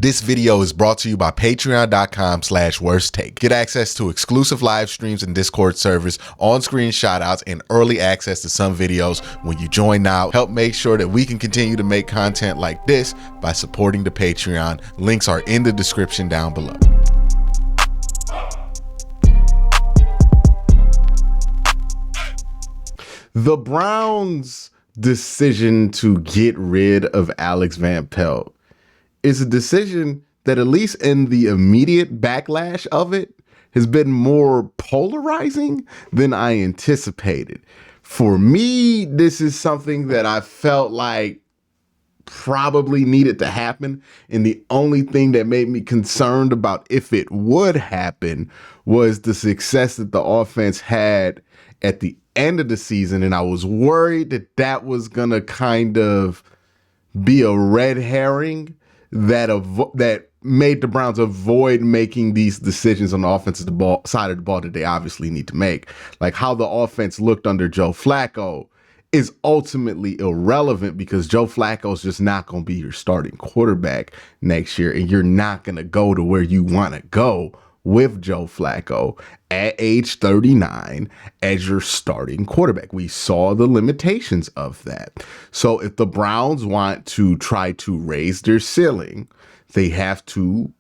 This video is brought to you by patreon.com/worsttake. Get access to exclusive live streams and Discord servers, on-screen shoutouts, and early access to some videos when you join now. Help make sure that we can continue to make content like this by supporting the Patreon. Links are in the description down below. The Browns' decision to get rid of Alex Van Pelt is a decision that, at least in the immediate backlash of it, has been more polarizing than I anticipated. For me, this is something that I felt like probably needed to happen, and the only thing that made me concerned about if it would happen was the success that the offense had at the end of the season, and I was worried that that was gonna kind of be a red herring that made the Browns avoid making these decisions on the offensive side of the ball that they obviously need to make. Like how the offense looked under Joe Flacco is ultimately irrelevant because Joe Flacco is just not going to be your starting quarterback next year, and you're not going to go to where you want to go with Joe Flacco at age 39 as your starting quarterback. We saw the limitations of that. So if the Browns want to try to raise their ceiling, they have to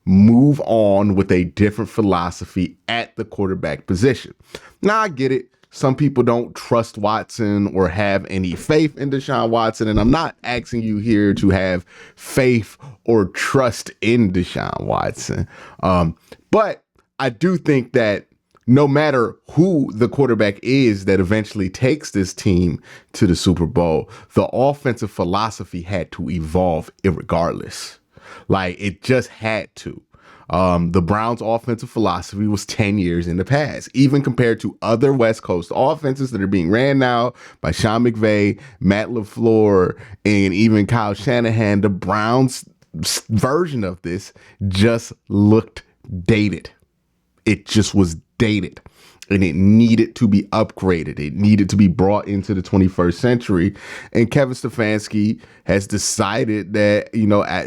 move on with a different philosophy at the quarterback position. Now, I get it. Some people don't trust Watson or have any faith in Deshaun Watson, and I'm not asking you here to have faith or trust in Deshaun Watson. But I do think that no matter who the quarterback is that eventually takes this team to the Super Bowl, the offensive philosophy had to evolve irregardless. Like, it just had to. The Browns' offensive philosophy was 10 years in the past, even compared to other West Coast offenses that are being ran now by Sean McVay, Matt LaFleur, and even Kyle Shanahan. The Browns' version of this just looked dated. It just was dated, and it needed to be upgraded. It needed to be brought into the 21st century. And Kevin Stefanski has decided that,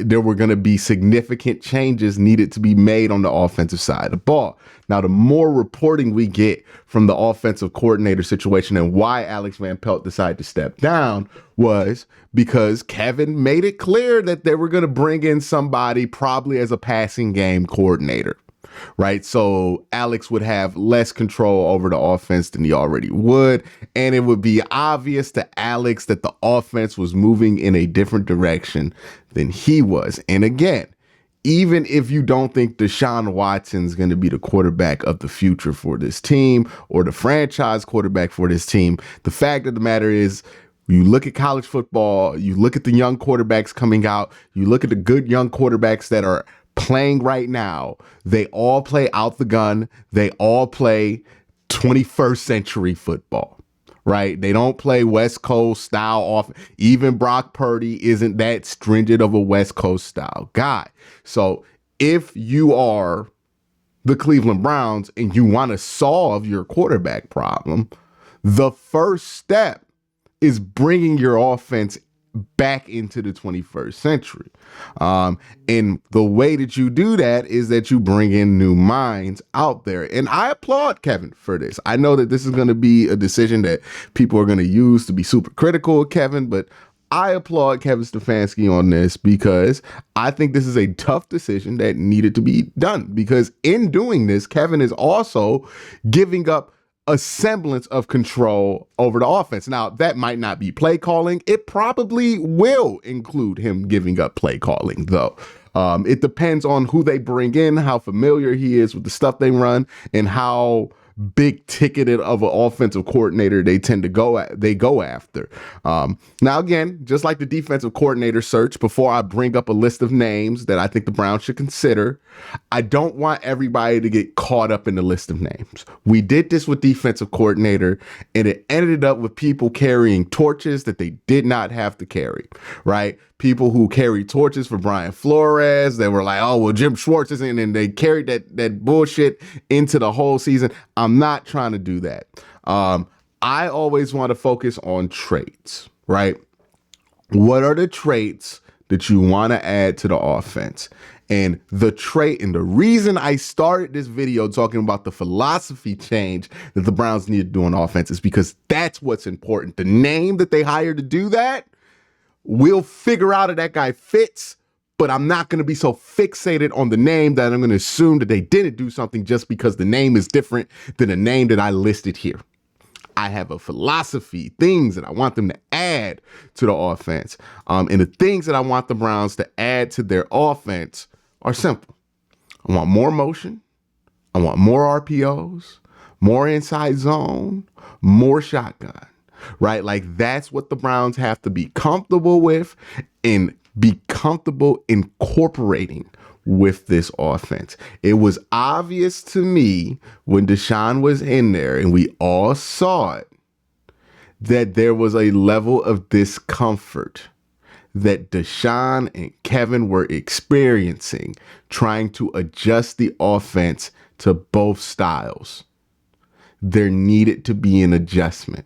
there were going to be significant changes needed to be made on the offensive side of the ball. Now, the more reporting we get from the offensive coordinator situation and why Alex Van Pelt decided to step down was because Kevin made it clear that they were going to bring in somebody probably as a passing game coordinator. Right. So Alex would have less control over the offense than he already would. And it would be obvious to Alex that the offense was moving in a different direction than he was. And again, even if you don't think Deshaun Watson's going to be the quarterback of the future for this team or the franchise quarterback for this team, the fact of the matter is, you look at college football, you look at the young quarterbacks coming out, you look at the good young quarterbacks that are playing right now, they all play out the gun. They all play 21st century football, right? They don't play West Coast style off. Even Brock Purdy isn't that stringent of a West Coast style guy. So if you are the Cleveland Browns and you want to solve your quarterback problem, the first step is bringing your offense back into the 21st century. And the way that you do that is that you bring in new minds out there. And I applaud Kevin for this. I know that this is going to be a decision that people are going to use to be super critical of Kevin, but I applaud Kevin Stefanski on this because I think this is a tough decision that needed to be done, because in doing this, Kevin is also giving up a semblance of control over the offense. Now, that might not be play calling. It probably will include him giving up play calling, though. It depends on who they bring in, how familiar he is with the stuff they run, and how big ticketed of an offensive coordinator they tend to go after. Now, again, just like the defensive coordinator search, before I bring up a list of names that I think the Browns should consider, I don't want everybody to get caught up in the list of names. We did this with defensive coordinator, and it ended up with people carrying torches that they did not have to carry, right? People who carried torches for Brian Flores, they were like, oh, well, Jim Schwartz isn't, and they carried that bullshit into the whole season. I'm not trying to do that. I always want to focus on traits, right? What are the traits that you want to add to the offense. And the trait and the reason I started this video talking about the philosophy change that the Browns need to do on offense is because that's what's important. The name that they hired to do that, we'll figure out if that guy fits, but I'm not going to be so fixated on the name that I'm going to assume that they didn't do something just because the name is different than the name that I listed here. I have a philosophy, things that I want them to add to the offense. And the things that I want the Browns to add to their offense are simple. I want more motion. I want more RPOs, more inside zone, more shotgun, right? Like that's what the Browns have to be comfortable with and be comfortable incorporating with this offense. It was obvious to me when Deshaun was in there and we all saw it that there was a level of discomfort that Deshaun and Kevin were experiencing trying to adjust the offense to both styles. There needed to be an adjustment.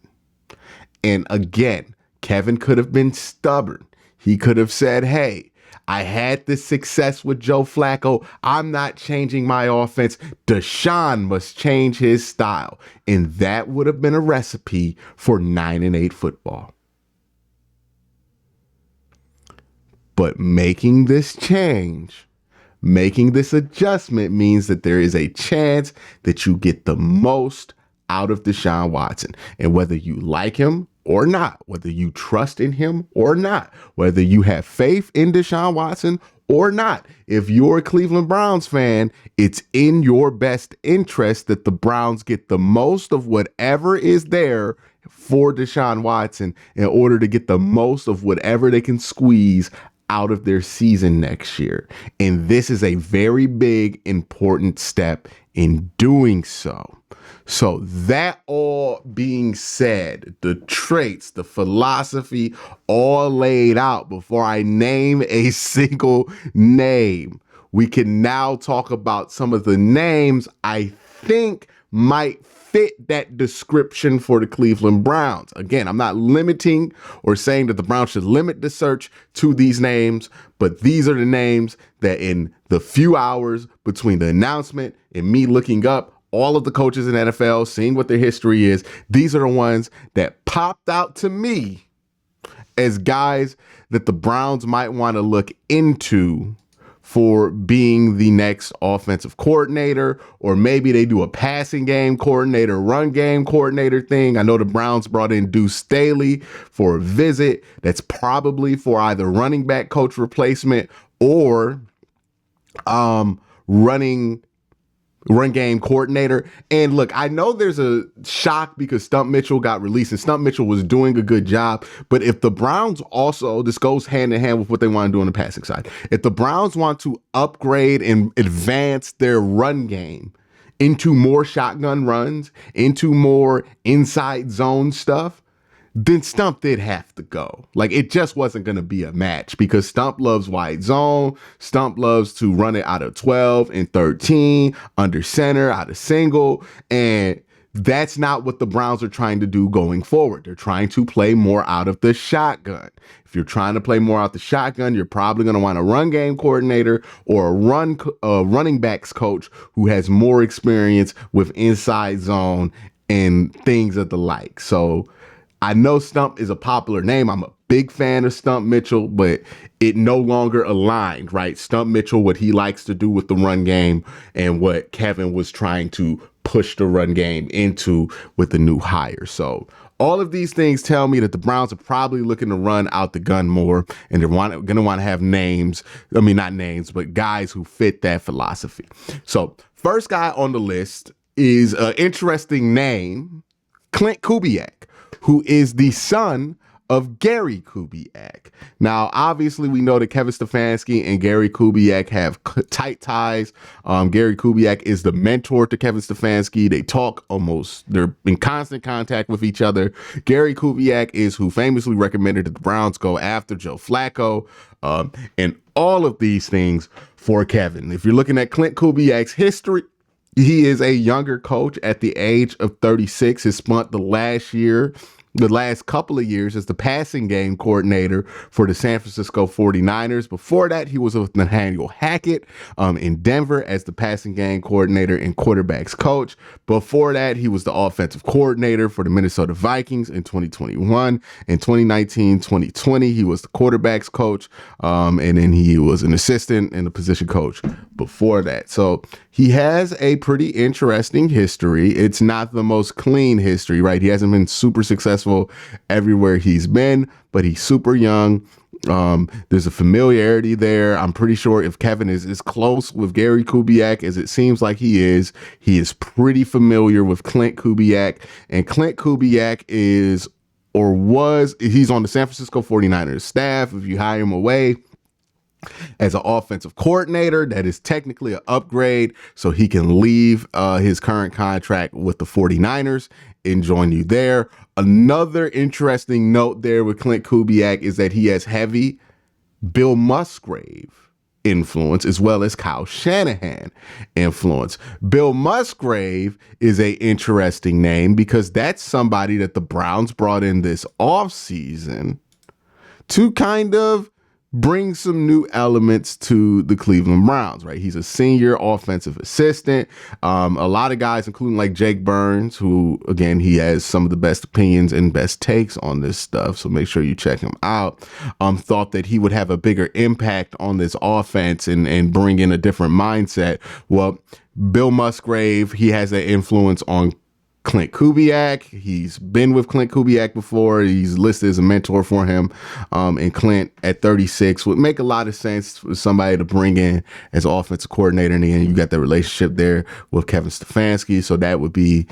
And again, Kevin could have been stubborn. He could have said, hey, I had this success with Joe Flacco. I'm not changing my offense. Deshaun must change his style. And that would have been a recipe for 9-8 football. But making this change, making this adjustment means that there is a chance that you get the most out of Deshaun Watson. And whether you like him or not, whether you trust in him or not, whether you have faith in Deshaun Watson or not, if you're a Cleveland Browns fan, it's in your best interest that the Browns get the most of whatever is there for Deshaun Watson in order to get the most of whatever they can squeeze out of their season next year. And this is a very big, important step in doing so. So that all being said, the traits, the philosophy all laid out before I name a single name, we can now talk about some of the names I think might fit that description for the Cleveland Browns. Again, I'm not limiting or saying that the Browns should limit the search to these names, but these are the names that in the few hours between the announcement and me looking up all of the coaches in NFL, seeing what their history is, these are the ones that popped out to me as guys that the Browns might want to look into for being the next offensive coordinator, or maybe they do a passing game coordinator, run game coordinator thing. I know the Browns brought in Deuce Staley for a visit. That's probably for either running back coach replacement or run game coordinator. And look, I know there's a shock because Stump Mitchell got released and Stump Mitchell was doing a good job. But if the Browns also, this goes hand in hand with what they want to do on the passing side. If the Browns want to upgrade and advance their run game into more shotgun runs, into more inside zone stuff, then Stump did have to go. Like, it just wasn't going to be a match because Stump loves wide zone. Stump loves to run it out of 12 and 13, under center, out of single. And that's not what the Browns are trying to do going forward. They're trying to play more out of the shotgun. If you're trying to play more out the shotgun, you're probably going to want a run game coordinator or a running backs coach who has more experience with inside zone and things of the like. So I know Stump is a popular name. I'm a big fan of Stump Mitchell, but it no longer aligned, right? Stump Mitchell, what he likes to do with the run game and what Kevin was trying to push the run game into with the new hire. So all of these things tell me that the Browns are probably looking to run out the gun more, and they're going to want to have names. I mean, not names, but guys who fit that philosophy. So first guy on the list is an interesting name, Klint Kubiak, who is the son of Gary Kubiak. Now, obviously, we know that Kevin Stefanski and Gary Kubiak have tight ties. Gary Kubiak is the mentor to Kevin Stefanski. They talk they're in constant contact with each other. Gary Kubiak is who famously recommended that the Browns go after Joe Flacco, and all of these things for Kevin. If you're looking at Klint Kubiak's history, He is a younger coach at the age of 36. He spent the last couple of years as the passing game coordinator for the San Francisco 49ers. Before that, he was with Nathaniel Hackett in Denver as the passing game coordinator and quarterbacks coach. Before that, he was the offensive coordinator for the Minnesota Vikings in 2021. In 2019-2020, he was the quarterbacks coach, and then he was an assistant and a position coach before that. So he has a pretty interesting history. It's not the most clean history, right? He hasn't been super successful everywhere he's been, but he's super young. There's a familiarity there. I'm pretty sure if Kevin is as close with Gary Kubiak as it seems like he is pretty familiar with Klint Kubiak. And Klint Kubiak he's on the San Francisco 49ers staff. If you hire him away as an offensive coordinator, that is technically an upgrade, so he can leave his current contract with the 49ers and join you there. Another interesting note there with Klint Kubiak is that he has heavy Bill Musgrave influence as well as Kyle Shanahan influence. Bill Musgrave is a interesting name because that's somebody that the Browns brought in this offseason to kind of bring some new elements to the Cleveland Browns, right? He's a senior offensive assistant. A lot of guys, including like Jake Burns, who, again, he has some of the best opinions and best takes on this stuff, so make sure you check him out, thought that he would have a bigger impact on this offense and bring in a different mindset. Well, Bill Musgrave, he has that influence on Klint Kubiak. He's been with Klint Kubiak before. He's listed as a mentor for him. And Klint at 36 would make a lot of sense for somebody to bring in as offensive coordinator. And then you got that relationship there with Kevin Stefanski. So that would be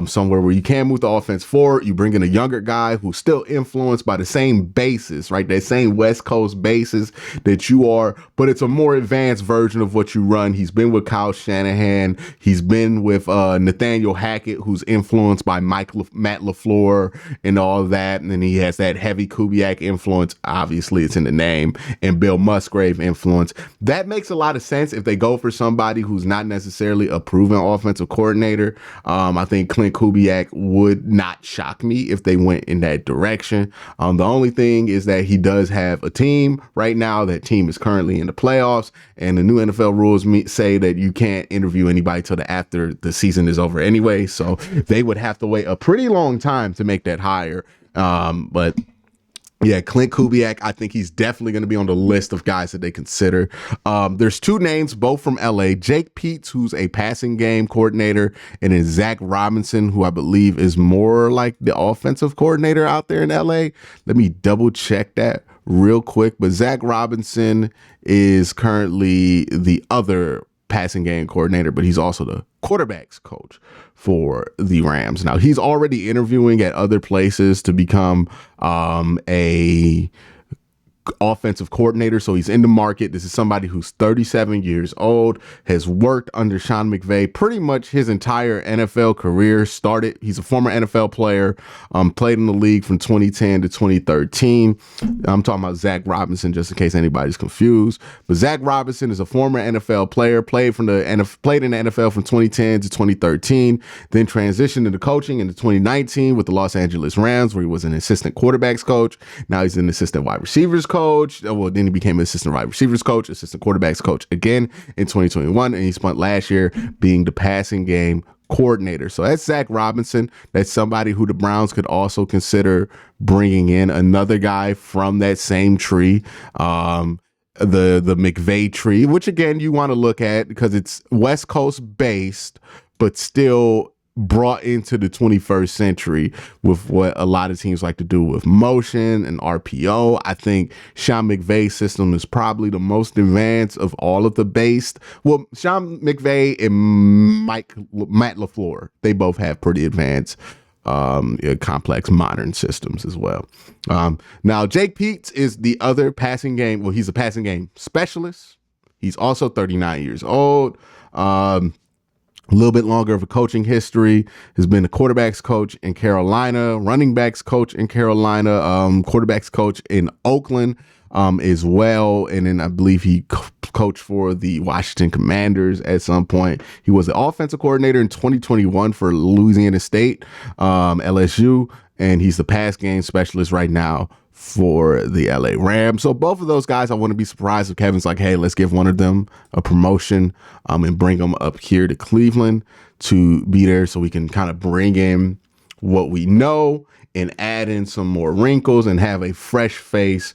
somewhere where you can move the offense forward. You bring in a younger guy who's still influenced by the same basis, right? That same West Coast basis that you are, but it's a more advanced version of what you run. He's been with Kyle Shanahan. He's been with Nathaniel Hackett, who's influenced by Matt LaFleur and all of that. And then he has that heavy Kubiak influence. Obviously, it's in the name, and Bill Musgrave influence. That makes a lot of sense if they go for somebody who's not necessarily a proven offensive coordinator. I think Klint Kubiak would not shock me if they went in that direction. The only thing is that he does have a team right now. That team is currently in the playoffs, and the new NFL rules say that you can't interview anybody till after the season is over anyway. So they would have to wait a pretty long time to make that hire. But yeah, Klint Kubiak, I think he's definitely going to be on the list of guys that they consider. There's two names, both from LA. Jake Peets, who's a passing game coordinator, and then Zach Robinson, who I believe is more like the offensive coordinator out there in LA. Let me double check that real quick. But Zach Robinson is currently the other passing game coordinator, but he's also the quarterbacks coach for the Rams. Now, he's already interviewing at other places to become a offensive coordinator, so he's in the market. This is somebody who's 37 years old, has worked under Sean McVay pretty much his entire NFL career. He's a former NFL player, played in the league from 2010 to 2013. I'm talking about Zach Robinson, just in case anybody's confused. But Zach Robinson is a former NFL player, played in the NFL from 2010 to 2013, then transitioned into coaching into 2019 with the Los Angeles Rams, where he was an assistant quarterbacks coach. Now he's an assistant wide receivers coach. Well, then he became an assistant wide receivers coach, assistant quarterbacks coach again in 2021, and he spent last year being the passing game coordinator. So that's Zach Robinson. That's somebody who the Browns could also consider bringing in, another guy from that same tree, the McVay tree, which again you want to look at because it's West Coast based, but still brought into the 21st century with what a lot of teams like to do with motion and RPO. I think Sean McVay's system is probably the most advanced of all of the based. Well, Sean McVay and Matt LaFleur, they both have pretty advanced complex modern systems as well. Now, Jake Peets is the other passing game. Well, he's a passing game specialist. He's also 39 years old. A little bit longer of a coaching history, has been a quarterbacks coach in Carolina, running backs coach in Carolina, quarterbacks coach in Oakland. as well. And then I believe he coached for the Washington Commanders at some point. He was the offensive coordinator in 2021 for Louisiana State, LSU, and he's the pass game specialist right now for the LA Rams. So both of those guys, I wouldn't be surprised if Kevin's like, hey, let's give one of them a promotion and bring them up here to Cleveland to be there so we can kind of bring in what we know and add in some more wrinkles and have a fresh face,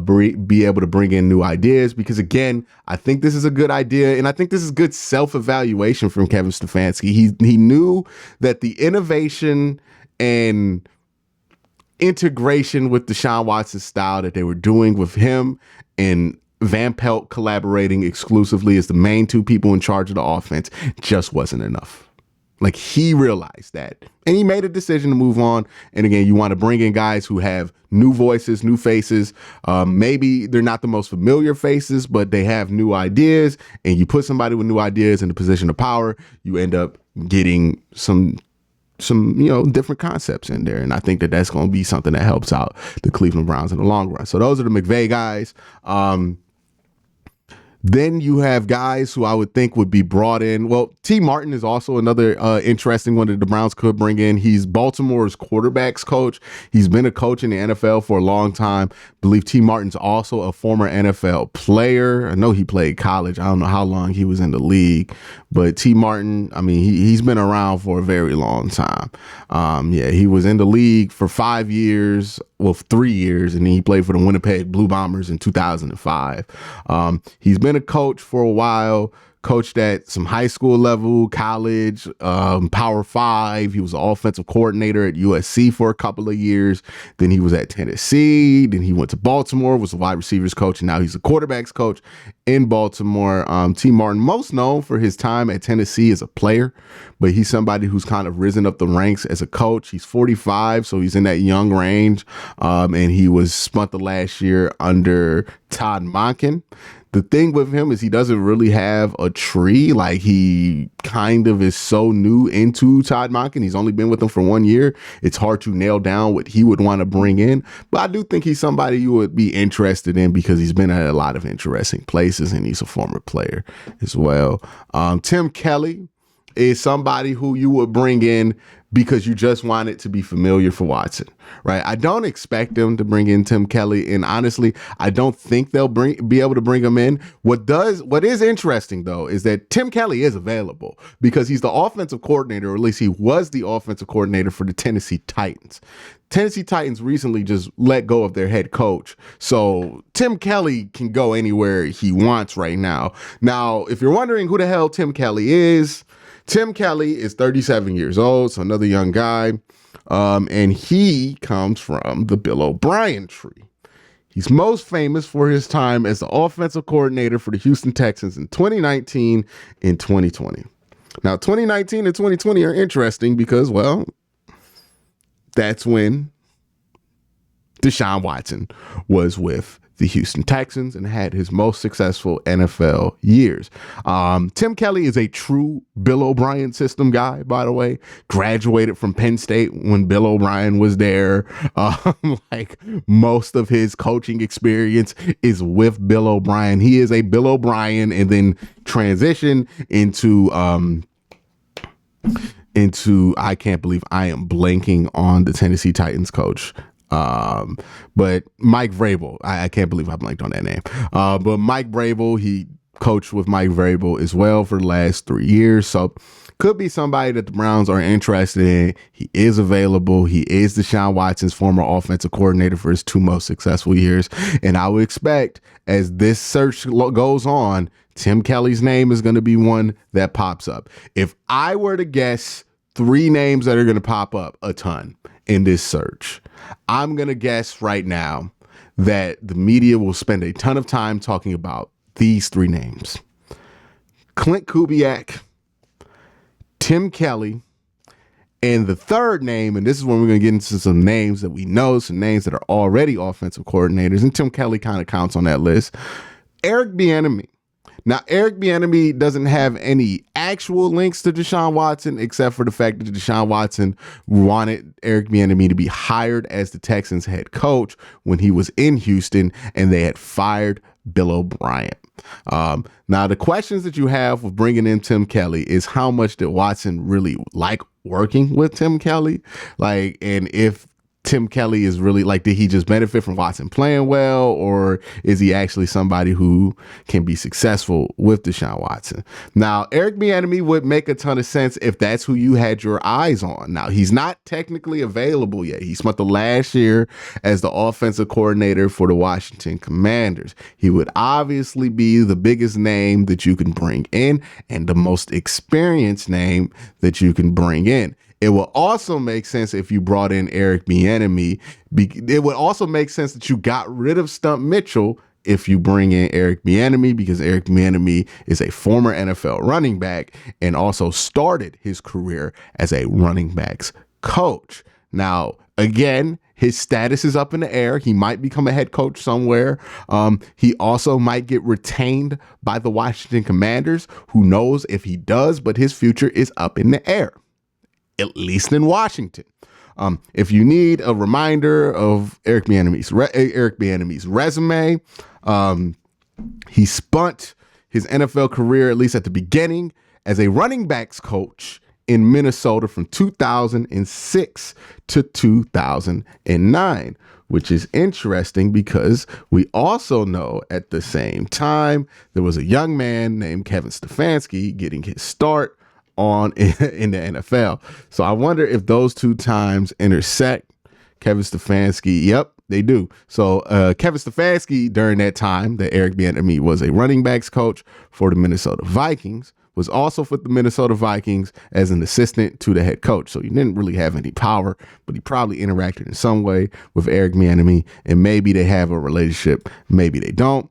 be able to bring in new ideas. Because again, I think this is a good idea, and I think this is good self-evaluation from Kevin Stefanski. He knew that the innovation and integration with Deshaun Watson's style that they were doing with him and Van Pelt collaborating exclusively as the main two people in charge of the offense just wasn't enough. Like, he realized that, and he made a decision to move on. And again, you want to bring in guys who have new voices, new faces. Maybe they're not the most familiar faces, but they have new ideas, and you put somebody with new ideas in a position of power, you end up getting some different concepts in there. And I think that that's going to be something that helps out the Cleveland Browns in the long run. So those are the McVay guys. Then you have guys who I would think would be brought in. Well, T. Martin is also another interesting one that the Browns could bring in. He's Baltimore's quarterbacks coach. He's been a coach in the NFL for a long time. I believe T. Martin's also a former NFL player. I know he played college. I don't know how long he was in the league, but T. Martin, I mean, he's been around for a very long time. He was in the league for 5 years. Well, 3 years, and then he played for the Winnipeg Blue Bombers in 2005. He's been a coach for a while, coached at some high school level, college, Power 5. He was an offensive coordinator at USC for a couple of years. Then he was at Tennessee. Then he went to Baltimore, was a wide receivers coach, and now he's a quarterbacks coach in Baltimore. T. Martin, most known for his time at Tennessee as a player, but he's somebody who's kind of risen up the ranks as a coach. He's 45, so he's in that young range, and he was spent the last year under Todd Monken. The thing with him is he doesn't really have a tree. Like, he kind of is so new into Todd Monken. He's only been with him for 1 year. It's hard to nail down what he would want to bring in. But I do think he's somebody you would be interested in because he's been at a lot of interesting places and he's a former player as well. Tim Kelly is somebody who you would bring in because you just want it to be familiar for Watson, right? I don't expect them to bring in Tim Kelly, and honestly, I don't think they'll be able to bring him in. What is interesting, though, is that Tim Kelly is available because he's the offensive coordinator, or at least he was the offensive coordinator for the Tennessee Titans. Tennessee Titans recently just let go of their head coach, so Tim Kelly can go anywhere he wants right now. Now, if you're wondering who the hell Tim Kelly is 37 years old, so another young guy, and he comes from the Bill O'Brien tree. He's most famous for his time as the offensive coordinator for the Houston Texans in 2019 and 2020. Now, 2019 and 2020 are interesting because, well, that's when Deshaun Watson was with the Houston Texans and had his most successful NFL years. Tim Kelly is a true Bill O'Brien system guy, by the way. Graduated from Penn State when Bill O'Brien was there. Like, most of his coaching experience is with Bill O'Brien. He is a Bill O'Brien, and then transition into I can't believe I am blanking on the Tennessee Titans coach. But Mike Vrabel, I can't believe I blanked on that name. But Mike Vrabel, he coached with Mike Vrabel as well for the last 3 years. So could be somebody that the Browns are interested in. He is available. He is Deshaun Watson's former offensive coordinator for his 2 most successful years. And I would expect as this search goes on, Tim Kelly's name is going to be one that pops up. If I were to guess 3 names that are going to pop up a ton in this search, I'm going to guess right now that the media will spend a ton of time talking about these 3 names: Klint Kubiak, Tim Kelly, and the third name, and this is when we're going to get into some names that we know, some names that are already offensive coordinators, and Tim Kelly kind of counts on that list, Eric Bieniemy. Now, Eric Bieniemy doesn't have any actual links to Deshaun Watson, except for the fact that Deshaun Watson wanted Eric Bieniemy to be hired as the Texans head coach when he was in Houston, and they had fired Bill O'Brien. Now, the questions that you have with bringing in Tim Kelly is how much did Watson really like working with Tim Kelly? Like, and if Tim Kelly is really like, did he just benefit from Watson playing well, or is he actually somebody who can be successful with Deshaun Watson? Now, Eric Bieniemy would make a ton of sense if that's who you had your eyes on. Now, he's not technically available yet. He spent the last year as the offensive coordinator for the Washington Commanders. He would obviously be the biggest name that you can bring in and the most experienced name that you can bring in. It will also make sense if you brought in Eric Bieniemy. It would also make sense that you got rid of Stump Mitchell if you bring in Eric Bieniemy, because Eric Bieniemy is a former NFL running back and also started his career as a running backs coach. Now, again, his status is up in the air. He might become a head coach somewhere. He also might get retained by the Washington Commanders. Who knows if he does, but his future is up in the air, at least in Washington. If you need a reminder of Eric Bieniemy's resume, he spent his NFL career, at least at the beginning, as a running backs coach in Minnesota from 2006 to 2009, which is interesting because we also know at the same time there was a young man named Kevin Stefanski getting his start in the NFL. So I wonder if those two times intersect. Kevin Stefanski, yep, they do. So Kevin Stefanski, during that time that Eric Bieniemy was a running backs coach for the Minnesota Vikings, was also with the Minnesota Vikings as an assistant to the head coach. So he didn't really have any power, but he probably interacted in some way with Eric Bieniemy, and maybe they have a relationship, maybe they don't.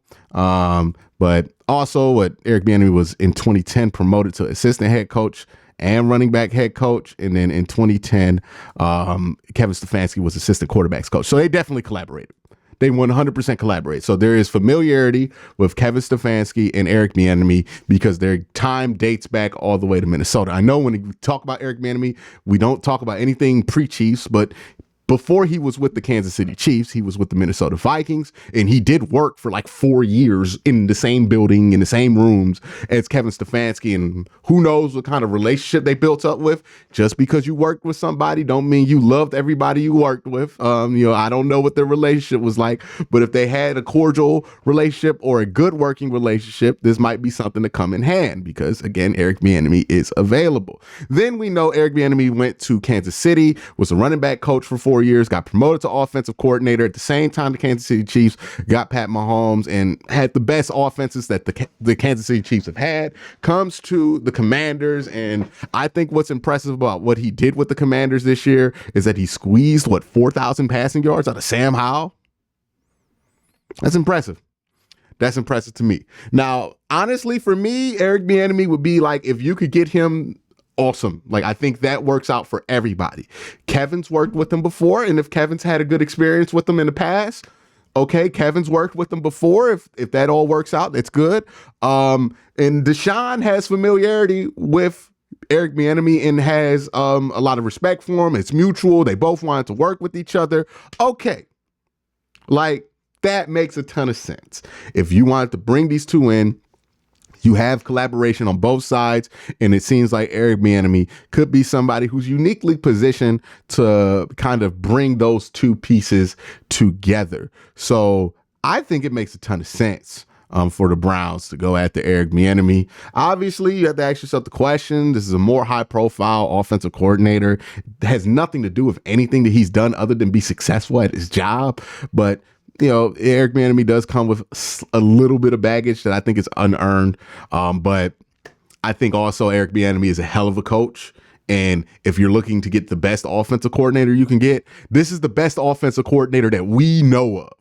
But also, what Eric Bieniemy was in 2010 promoted to assistant head coach and running back head coach. And then in 2010, Kevin Stefanski was assistant quarterbacks coach. So they definitely collaborated. They 100% collaborate. So there is familiarity with Kevin Stefanski and Eric Bieniemy because their time dates back all the way to Minnesota. I know when we talk about Eric Bieniemy, we don't talk about anything pre-Chiefs, but before he was with the Kansas City Chiefs, he was with the Minnesota Vikings, and he did work for like 4 years in the same building, in the same rooms as Kevin Stefanski, and who knows what kind of relationship they built up with. Just because you worked with somebody don't mean you loved everybody you worked with. I don't know what their relationship was like, but if they had a cordial relationship or a good working relationship, this might be something to come in hand because, again, Eric Bieniemy is available. Then we know Eric Bieniemy went to Kansas City, was a running back coach for 4 years, got promoted to offensive coordinator. At the same time, the Kansas City Chiefs got Pat Mahomes and had the best offenses that the Kansas City Chiefs have had. Comes to the Commanders, and I think what's impressive about what he did with the Commanders this year is that he squeezed, 4,000 passing yards out of Sam Howell? That's impressive. That's impressive to me. Now, honestly, for me, Eric Bieniemy would be like, if you could get him, awesome. Like, I think that works out for everybody. Kevin's worked with him before, and if Kevin's had a good experience with him in the past, okay, Kevin's worked with him before. If that all works out, that's good. And Deshaun has familiarity with Eric Bieniemy and has a lot of respect for him. It's mutual. They both wanted to work with each other. Okay. Like, that makes a ton of sense. If you wanted to bring these two in, you have collaboration on both sides, and it seems like Eric Bieniemy could be somebody who's uniquely positioned to kind of bring those two pieces together. So I think it makes a ton of sense for the Browns to go after Eric Bieniemy. Obviously, you have to ask yourself the question. This is a more high-profile offensive coordinator. It has nothing to do with anything that he's done other than be successful at his job, but Eric Bieniemy does come with a little bit of baggage that I think is unearned. But I think also Eric Bieniemy is a hell of a coach. And if you're looking to get the best offensive coordinator you can get, this is the best offensive coordinator that we know of.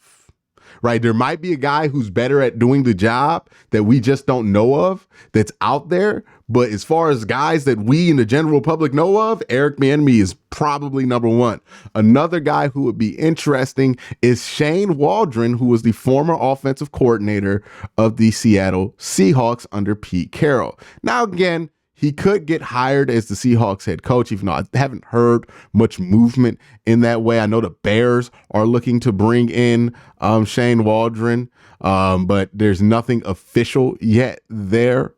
right? There might be a guy who's better at doing the job that we just don't know of that's out there. But as far as guys that we in the general public know of, Eric Bieniemy is probably number one. Another guy who would be interesting is Shane Waldron, who was the former offensive coordinator of the Seattle Seahawks under Pete Carroll. Now, again, he could get hired as the Seahawks head coach, even though I haven't heard much movement in that way. I know the Bears are looking to bring in Shane Waldron, but there's nothing official yet there.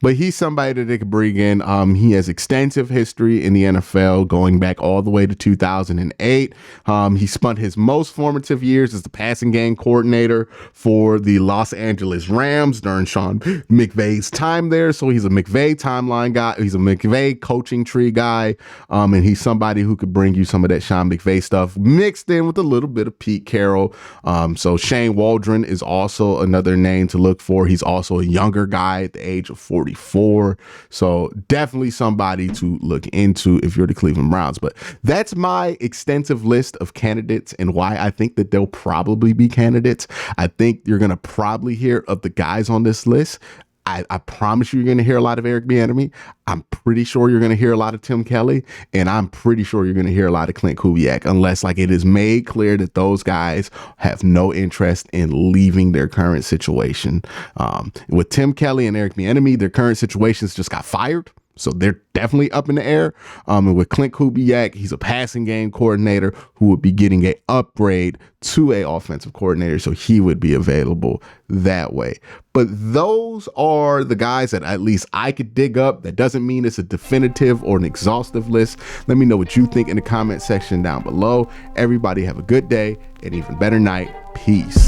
But he's somebody that they could bring in. He has extensive history in the NFL, going back all the way to 2008. He spent his most formative years as the passing game coordinator for the Los Angeles Rams during Sean McVay's time there. So he's a McVay timeline guy. He's a McVay coaching tree guy. And he's somebody who could bring you some of that Sean McVay stuff mixed in with a little bit of Pete Carroll. So Shane Waldron is also another name to look for. He's also a younger guy at the age of 44. So definitely somebody to look into if you're the Cleveland Browns. But that's my extensive list of candidates and why I think that they'll probably be candidates. I think you're going to probably hear of the guys on this list. I promise you're going to hear a lot of Eric Bieniemy. I'm pretty sure you're going to hear a lot of Tim Kelly, and I'm pretty sure you're going to hear a lot of Klint Kubiak, unless like it is made clear that those guys have no interest in leaving their current situation. With Tim Kelly and Eric Bieniemy, their current situations just got fired. So they're definitely up in the air. And with Klint Kubiak, he's a passing game coordinator who would be getting an upgrade to a offensive coordinator. So he would be available that way. But those are the guys that at least I could dig up. That doesn't mean it's a definitive or an exhaustive list. Let me know what you think in the comment section down below. Everybody have a good day and even better night. Peace.